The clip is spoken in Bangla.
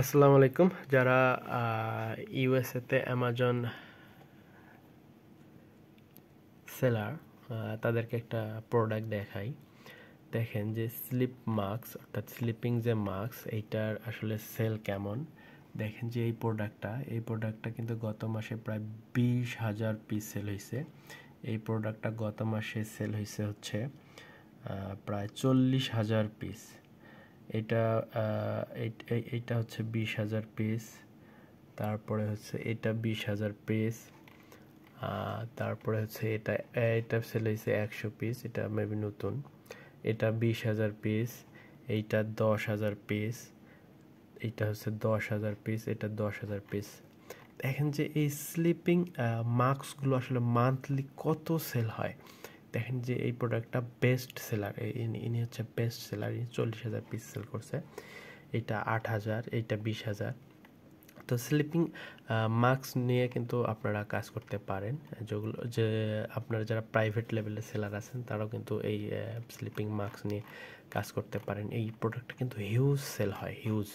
আসসালামু আলাইকুম। যারা ইউএসএতে অ্যামাজন সেলার, তাদেরকে একটা প্রোডাক্ট দেখাই। দেখেন যে স্লিপ মাস্ক, অর্থাৎ স্লিপিং যে মাস্ক, এইটার আসলে সেল কেমন। দেখেন যে এই প্রোডাক্টটা কিন্তু গত মাসে প্রায় 20,000 পিস সেল হয়েছে। এই প্রোডাক্টটা গত মাসে সেল হয়েছে হচ্ছে প্রায় 40,000 পিস। এটা এইটা হচ্ছে 20,000 পিস। তারপরে হচ্ছে এটা 20,000 পিস। তারপরে হচ্ছে এটা সেল হয়েছে 100 পিস, এটা মেবি নতুন। এটা 20,000 পিস। এইটা 10,000 পিস। এইটা হচ্ছে 10,000 পিস, এটা 10,000 পিস। দেখেন যে এই স্লিপিং মাস্কগুলো আসলে মান্থলি কত সেল হয়। দেখেন যে এই প্রোডাক্টটা বেস্ট সেলার, ইনি হচ্ছে বেস্ট সেলার, 40,000 পিস সেল করছে। এটা 8,000, এইটা 20,000। তো স্লিপিং মাস্ক নিয়ে কিন্তু আপনারা কাজ করতে পারেন। যেগুলো যে আপনারা যারা প্রাইভেট লেভেলের সেলার আছেন তারাও কিন্তু এই স্লিপিং মাস্ক নিয়ে কাজ করতে পারেন। এই প্রোডাক্টটা কিন্তু হিউজ সেল হয়, হিউজ।